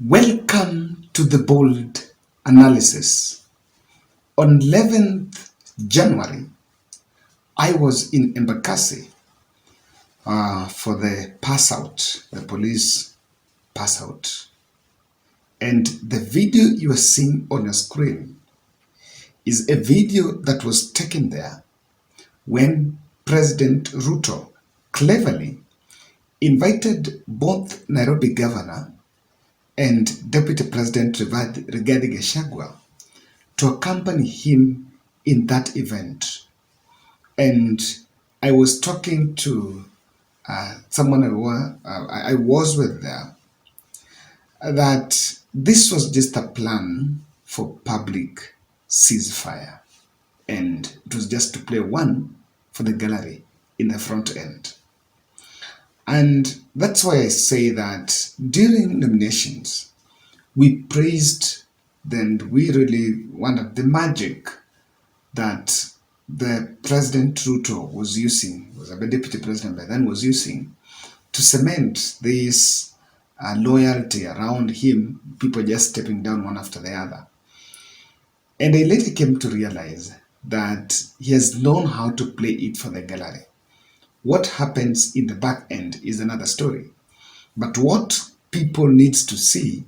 Welcome to the bold analysis. On 11th January, I was in Embakasi for the pass out, the police pass out. And the video you are seeing on your screen is a video that was taken there when President Ruto cleverly invited both Nairobi governor and Deputy President Rigathi to accompany him in that event. And I was talking to someone I was with there, that this was just a plan for public ceasefire. And it was just to play one for the gallery in the front end. And that's why I say that during nominations, we praised and we really wanted the magic that the President Ruto was using, was a deputy president by then, was using to cement this loyalty around him, people just stepping down one after the other. And I later came to realize that he has known how to play it for the gallery. What happens in the back end is another story. But what people need to see,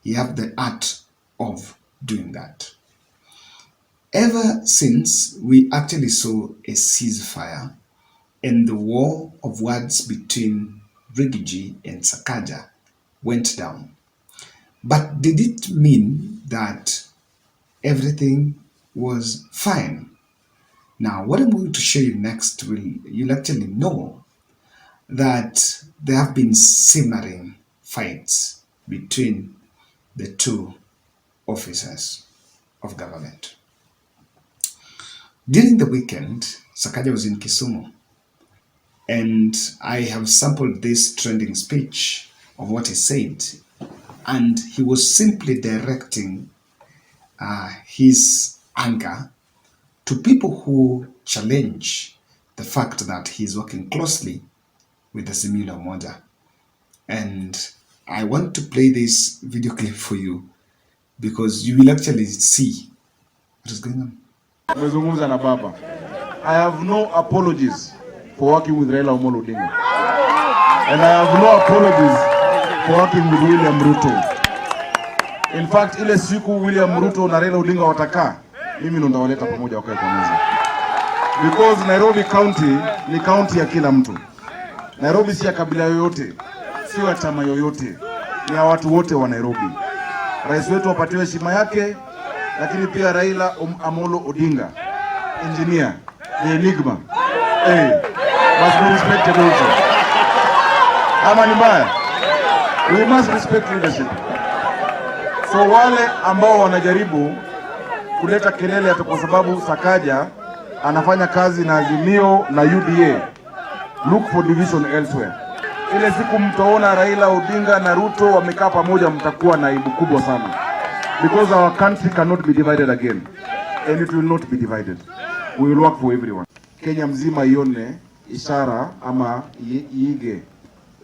he have the art of doing that. Ever since we actually saw a ceasefire and the war of words between Rigathi and Sakaja went down. But did it mean that everything was fine? Now, what I'm going to show you next, you'll actually know that there have been simmering fights between the two officers of government. During the weekend, Sakaja was in Kisumu, and I have sampled this trending speech of what he said, and he was simply directing his anger to people who challenge the fact that he's working closely with the Azimio Umoja. And I want to play this video clip for you because you will actually see what is going on. Nimezungumza na baba. I have no apologies for working with Raila Amolo Odinga. And I have no apologies for working with William Ruto. In fact, ile siku William Ruto na Raila Odinga watakaa, mimi ndo ndawaleta pamoja wakae kwa meza. Because Nairobi County ni county ya kila mtu. Nairobi si ya kabila yoyote, si ya chama yoyote, ni ya watu wote wa Nairobi. Rais wetu apatiwe heshima yake, lakini pia Raila Amolo Odinga, engineer, the enigma, must be respected also. Ama ni mbaya? We must respect leadership. So wale ambao wanajaribu kuleta kelele hata kwa sababu Sakaja anafanya kazi na Azimio na UDA, look for division elsewhere. Ile siku mtaona Raila Odinga na Ruto wamekaa pamoja, mtakuwa na aibu kubwa sana. Because our country cannot be divided again, and it will not be divided. We will work for everyone. Kenya mzima ione ishara ama iige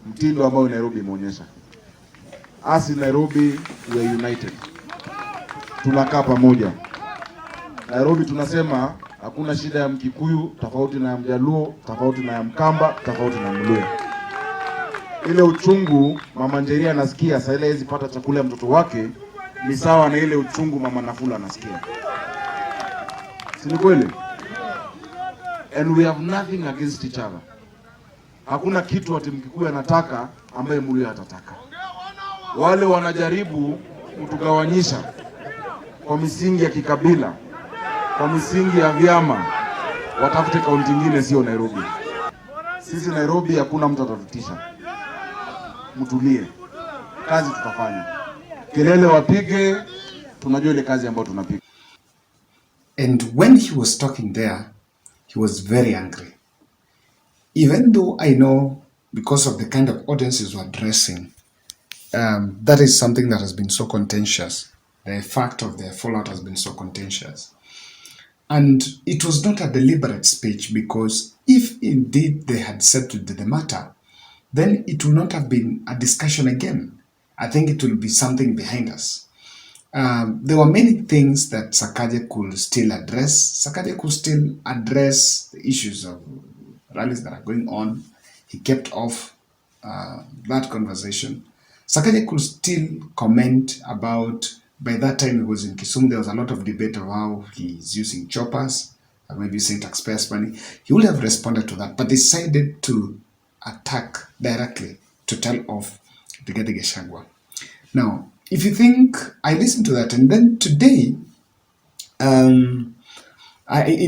mtindo ambao Nairobi imeonyesha. As in Nairobi, we are united. Tunakaa pamoja. Nairobi tunasema hakuna shida ya Mkikuyu tofauti na ya Mjaluo, tofauti na ya Mkamba, tofauti na Mluya. Ile uchungu mama Njeria anasikia sasa, ile hizi pata chakula ya mtoto wake ni sawa na ile uchungu mama Nafula anasikia. Si ni kweli? And we have nothing against each other. Hakuna kitu ati Mkikuyu anataka ambaye Mluya atataka. Wale wanajaribu kutugawanyisha kwa misingi ya kikabila, kwa misingi ya vyama, watafute kaunti nyingine, sio Nairobi. Sisi Nairobi hakuna mtu atatutisha. Mtulie. Kazi tutafanya. Kelele wapige, tunajua ile kazi ambayo tunapiga. And when he was talking there, he was very angry. Even though I know, because of the kind of audiences we're addressing, that is something that has been so contentious. The fact of the fallout has been so contentious. And it was not a deliberate speech, because if indeed they had settled the matter, then it would not have been a discussion again. I think it will be something behind us. There were many things that Sakaja could still address. Sakaja could still address the issues of rallies that are going on. He kept off that conversation. Sakaja could still comment about, by that time he was in Kisumu, there was a lot of debate of how he's using choppers, or maybe using taxpayers' money. He would have responded to that, but decided to attack directly to tell off Rigathi Gachagua. Now, if you think, I listened to that, and then today, in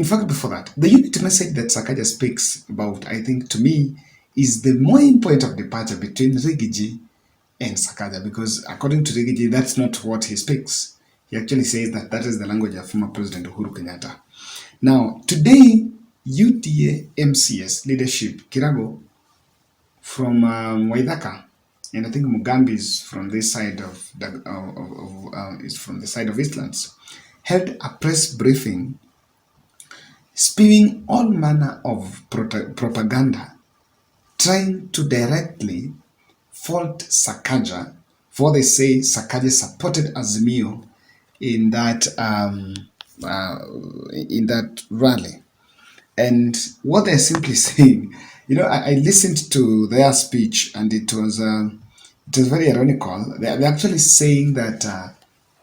fact, before that, the unit message that Sakaja speaks about, I think, to me, is the main point of departure between Rigiji and Sakaja, because according to Rigiji, that's not what he speaks. He actually says that that is the language of former President Uhuru Kenyatta. Now, today, UDA MCS leadership, Kirago, from Waithaka, and I think Mugambi is from this side of is from the side of Eastlands, held a press briefing spewing all manner of propaganda, trying to directly fault Sakaja, for they say Sakaja supported Azimio in that rally. And what they're simply saying, I listened to their speech, and it was very ironical. They're actually saying that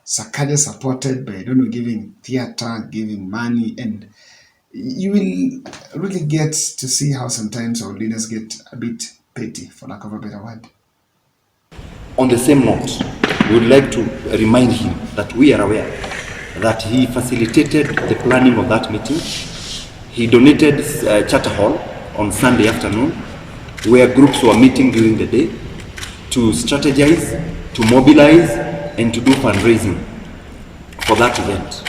Sakaja supported by, giving theater, giving money, and you will really get to see how sometimes our leaders get a bit petty, for lack of a better word. On the same note, we would like to remind him that we are aware that he facilitated the planning of that meeting. He donated Charter Hall on Sunday afternoon, where groups were meeting during the day to strategize, to mobilize, and to do fundraising for that event.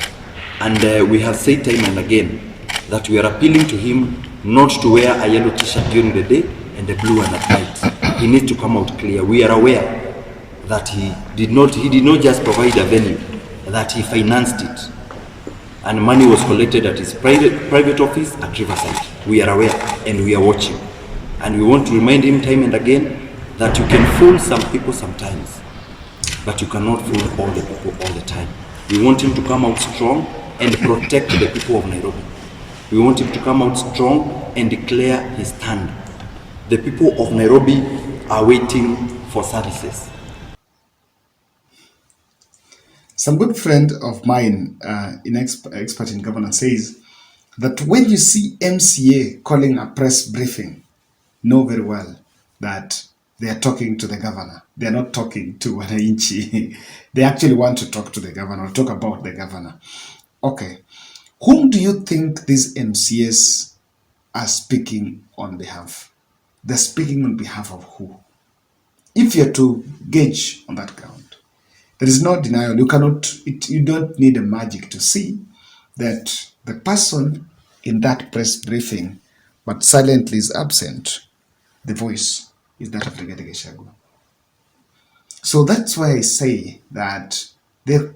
And we have said time and again that we are appealing to him not to wear a yellow t-shirt during the day and a blue one at night. He needs to come out clear. We are aware that he did not just provide a venue, that he financed it. And money was collected at his private office at Riverside. We are aware and we are watching. And we want to remind him time and again that you can fool some people sometimes, but you cannot fool all the people all the time. We want him to come out strong and protect the people of Nairobi. We want him to come out strong and declare his stand. The people of Nairobi are waiting for services. Some good friend of mine, expert in governance, says that when you see MCA calling a press briefing, know very well that they are talking to the governor. They are not talking to Wananchi. They actually want to talk to the governor, or talk about the governor. Okay, whom do you think these MCAs are speaking on behalf? They're speaking on behalf of who? If you're to gauge on that ground, there is no denial. You don't need a magic to see that the person in that press briefing, but silently is absent, the voice is that of Rigathi Gachagua. So that's why I say that there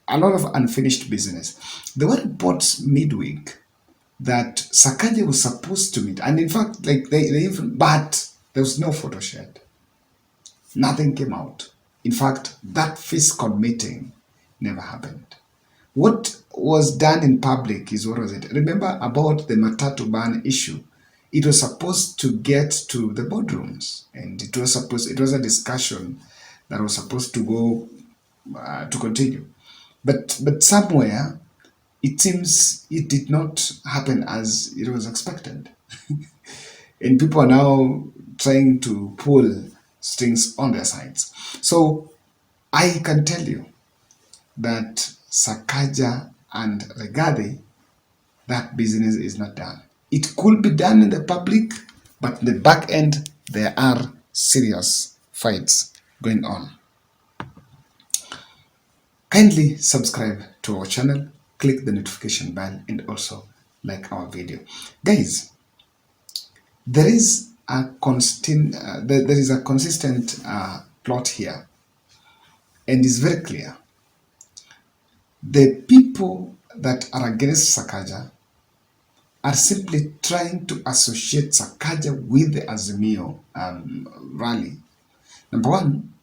are a lot of unfinished business. There were reports midweek that Sakaja was supposed to meet, and in fact, like they even, but there was no photo shared. Nothing came out. In fact, that fiscal meeting never happened. What was done in public is, what was it? Remember about the Matatu ban issue? It was supposed to get to the boardrooms, and it was a discussion that was supposed to go to continue. But somewhere, it seems it did not happen as it was expected. And people are now trying to pull strings on their sides. So I can tell you that Sakaja and Rigathi, that business is not done. It could be done in the public, but in the back end, there are serious fights going on. Kindly subscribe to our channel, click the notification bell, and also like our video. Guys, there is a consistent plot here, and it's very clear. The people that are against Sakaja are simply trying to associate Sakaja with the Azimio rally. Number one,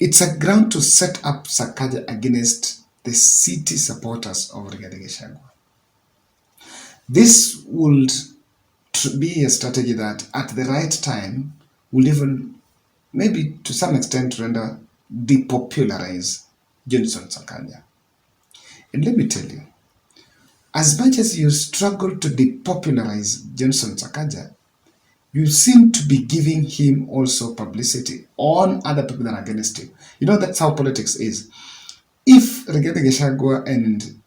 It's a ground to set up Sakaja against the city supporters of Rigathi Gachagua. This would be a strategy that at the right time will even maybe to some extent render depopularize Johnson Sakaja. And let me tell you, as much as you struggle to depopularize Johnson Sakaja, you seem to be giving him also publicity on other people that are against him. You know, that's how politics is. If Rigathi Gachagua and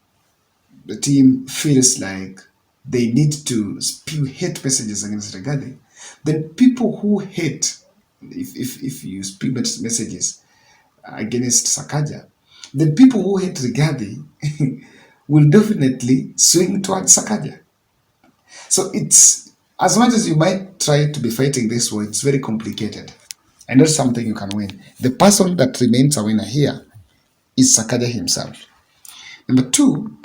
the team feels like they need to spew hate messages against Rigathi, then people who hate, if you spew messages against Sakaja, then people who hate Rigathi will definitely swing towards Sakaja. So it's, as much as you might try to be fighting this war, it's very complicated and not something you can win. The person that remains a winner here is Sakaja himself. Number two,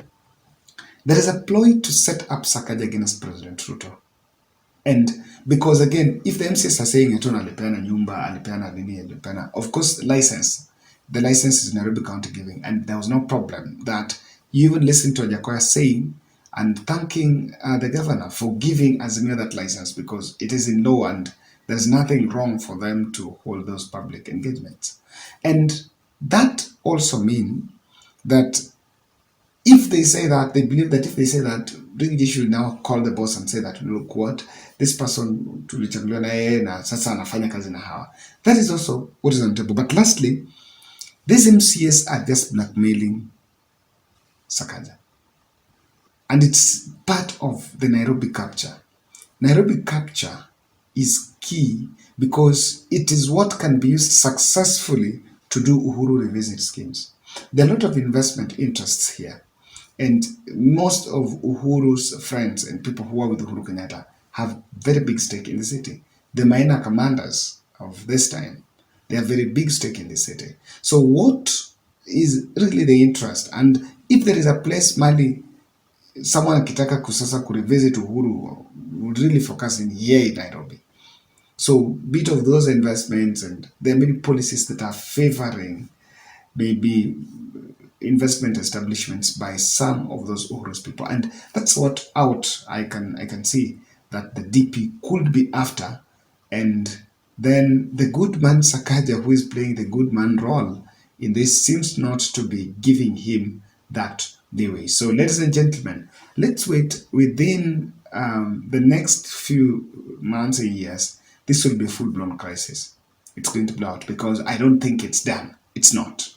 there is a ploy to set up Sakaja against President Ruto. And because again, if the MCs are saying Etona alipeana nyumba, alipeana nini, alipeana, of course, the license is Nairobi County giving, and there was no problem that you even listen to Ajakoya saying and thanking the governor for giving Azimio that license because it is in law and there's nothing wrong for them to hold those public engagements. And that also means that if they say that, they believe that if they say that, Rigathi should now call the boss and say that, look what, this person tulichaguliwa na yeye na sasa anafanya kazi na hawa. That is also what is on the table. But lastly, these MCS are just blackmailing Sakaja. And it's part of the Nairobi capture. Nairobi capture is key because it is what can be used successfully to do Uhuru revisit schemes. There are a lot of investment interests here. And most of Uhuru's friends and people who are with Uhuru Kenyatta have very big stake in the city. The minor commanders of this time, they have very big stake in the city. So what is really the interest? And if there is a place Mali, someone akitaka kusasa kurevisit Uhuru would really focus in here in Nairobi. So bit of those investments, and there are many policies that are favoring maybe investment establishments by some of those Uhuru's people. And that's what out I can see that the DP could be after. And then the good man Sakaja, who is playing the good man role in this, seems not to be giving him that leeway. So ladies and gentlemen, let's wait within the next few months and years. This will be a full-blown crisis. It's going to blow out because I don't think it's done. It's not.